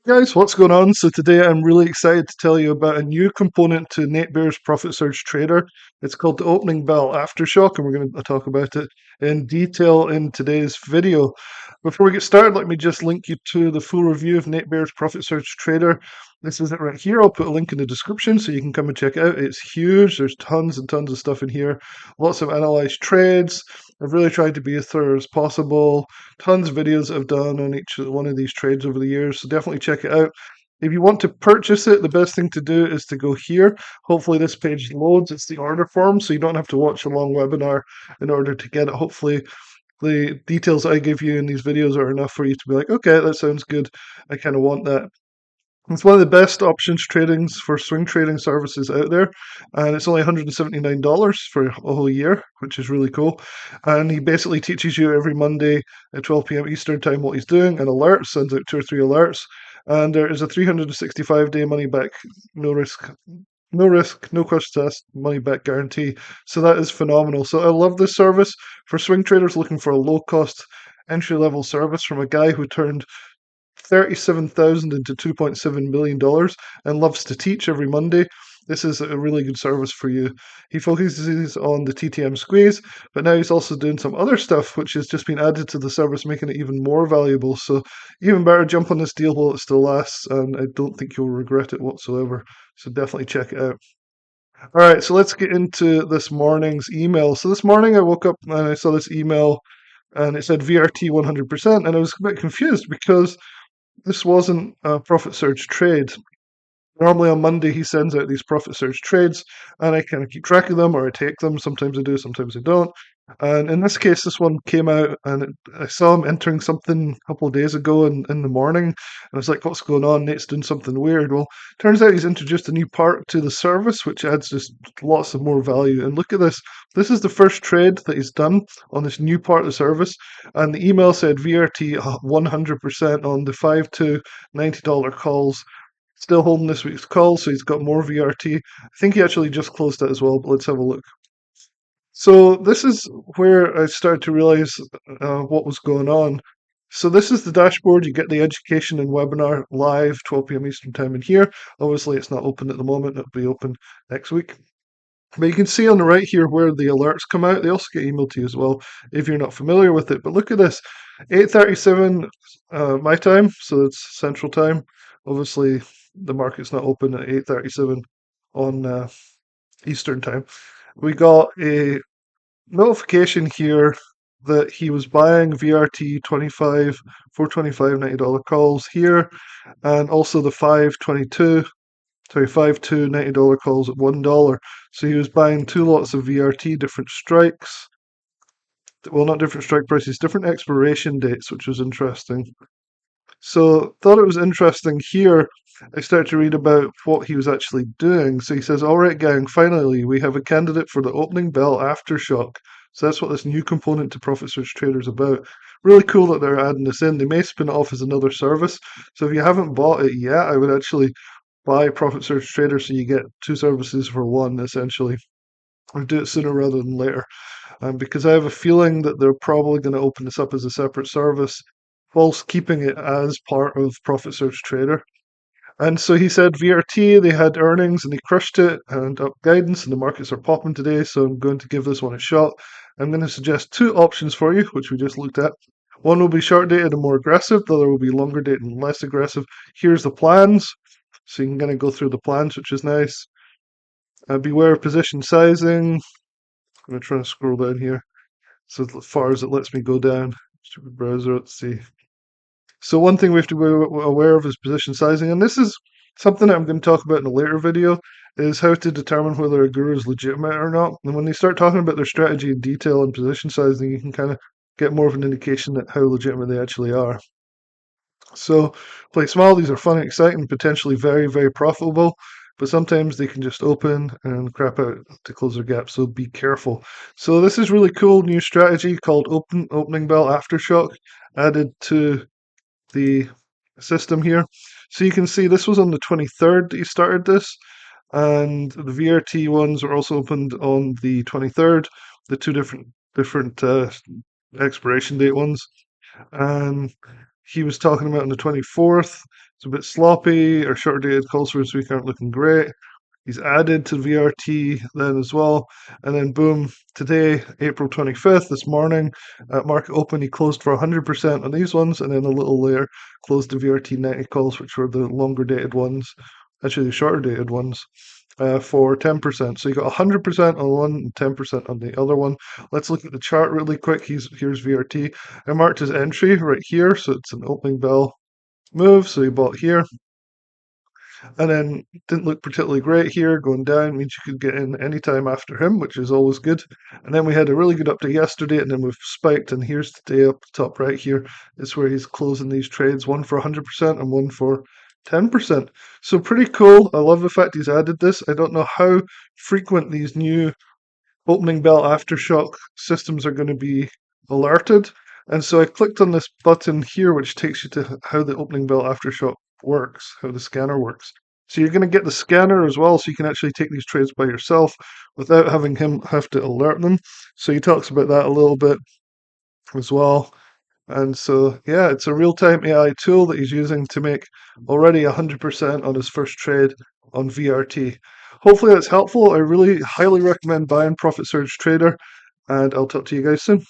Guys, what's going on? So today I'm really excited to tell you about a new component to NateBear's Profit Surge Trader. It's called the Opening Bell Aftershock, and we're going to talk about it in detail in today's video. Before we get started, let me just link you to the full review of NateBear's Profit Surge Trader. This is it right here. I'll put a link in the description so you can come and check it out. It's huge. There's tons and tons of stuff in here. Lots of analyzed trades. I've really tried to be as thorough as possible. Tons of videos I've done on each one of these trades over the years, so definitely check it out. If you want to purchase it, the best thing to do is to go here. Hopefully this page loads. It's the order form, so you don't have to watch a long webinar in order to get it. Hopefully the details I give you in these videos are enough for you to be like, okay, that sounds good. I kind of want that. It's one of the best options tradings for swing trading services out there, and it's only $179 for a whole year, which is really cool. And he basically teaches you every Monday at 12 p.m. Eastern time what he's doing, and alerts, sends out 2 or 3 alerts. And there is a 365-day money back, no risk, no questions asked, money back guarantee. So that is phenomenal. So I love this service for swing traders looking for a low cost entry level service from a guy who turned 37,000 into $2.7 million and loves to teach every Monday. This is a really good service for you. He focuses on the TTM squeeze, but now he's also doing some other stuff which has just been added to the service, making it even more valuable. So even better, jump on this deal while it still lasts, and I don't think you'll regret it whatsoever. So definitely check it out. All right, so let's get into this morning's email. So this morning I woke up and I saw this email and it said VRT 100%, and I was a bit confused because this wasn't a profit surge trade. Normally on Monday he sends out these profit surge trades, and I kind of keep track of them, or I take them. Sometimes I do, sometimes I don't. And in this case, this one came out, and I saw him entering something a couple of days ago in the morning, and I was like, "What's going on? Nate's doing something weird." Well, turns out he's introduced a new part to the service, which adds just lots of more value. And look at this. This is the first trade that he's done on this new part of the service, and the email said VRT 100% on the 5 to $90 calls. Still holding this week's call, so he's got more VRT. I think he actually just closed it as well, but let's have a look. So this is where I started to realize what was going on. So this is the dashboard. You get the education and webinar live 12 p.m. Eastern time in here. Obviously, it's not open at the moment. It'll be open next week. But you can see on the right here where the alerts come out. They also get emailed to you as well if you're not familiar with it. But look at this, 8:37 my time, so it's Central Time. Obviously, the market's not open at 8:37 on Eastern Time. We got a notification here that he was buying VRT 25 425 $90 calls here, and also the 522 sorry, 5 to $90 calls at $1. So he was buying 2 lots of VRT, different strikes. Well, not different strike prices, different expiration dates, which was interesting. So thought it was interesting here. I started to read about what he was actually doing. So he says, "All right, gang, finally we have a candidate for the opening bell aftershock." So that's what this new component to Profit Switch Trader is about. Really cool that they're adding this in. They may spin it off as another service. So if you haven't bought it yet, I would actually buy Profit Search Trader so you get 2 services for one, essentially, or do it sooner rather than later. Because I have a feeling that they're probably going to open this up as a separate service whilst keeping it as part of Profit Search Trader. And so he said VRT, they had earnings and they crushed it and up guidance, and the markets are popping today. So I'm going to give this one a shot. I'm going to suggest 2 options for you, which we just looked at. One will be short dated and more aggressive, the other will be longer dated and less aggressive. Here's the plans. So you can kind of go through the plans, which is nice. Beware of position sizing. I'm going to try to scroll down here. So as far as it lets me go down. Stupid browser, let's see. So one thing we have to be aware of is position sizing, and this is something that I'm going to talk about in a later video, is how to determine whether a guru is legitimate or not. And when they start talking about their strategy in detail and position sizing, you can kind of get more of an indication that how legitimate they actually are. So play small. These are fun and exciting, potentially very, very profitable, but sometimes they can just open and crap out to close their gap. So be careful. So this is really cool new strategy called opening bell aftershock added to the system here. So you can see this was on the 23rd that you started this, and the VRT ones were also opened on the 23rd, the two different expiration date ones. And he was talking about on the 24th It's a bit sloppy. Our shorter dated calls for this week aren't looking great. He's added to VRT then as well. And then boom, today, April 25th, this morning, at market open, he closed for 100% on these ones. And then a little later, closed the VRT 90 calls, which were the longer dated ones, actually the shorter dated ones, for 10%. So you got 100% on one and 10% on the other one. Let's look at the chart really quick. Here's VRT. I marked his entry right here. So it's an opening bell move. So he bought here. And then didn't look particularly great here. Going down means you could get in anytime after him, which is always good. And then we had a really good update yesterday, and then we've spiked. And here's today up the top right here is where he's closing these trades, one for 100% and one for 10%. So pretty cool. I love the fact he's added this. I don't know how frequent these new opening bell aftershock systems are going to be alerted. And so I clicked on this button here, which takes you to how the opening bell aftershock works, how the scanner works. So you're going to get the scanner as well, so you can actually take these trades by yourself without having him have to alert them. So he talks about that a little bit as well. And so, yeah, it's a real-time AI tool that he's using to make already 100% on his first trade on VRT. Hopefully that's helpful. I really highly recommend buying Profit Surge Trader, and I'll talk to you guys soon.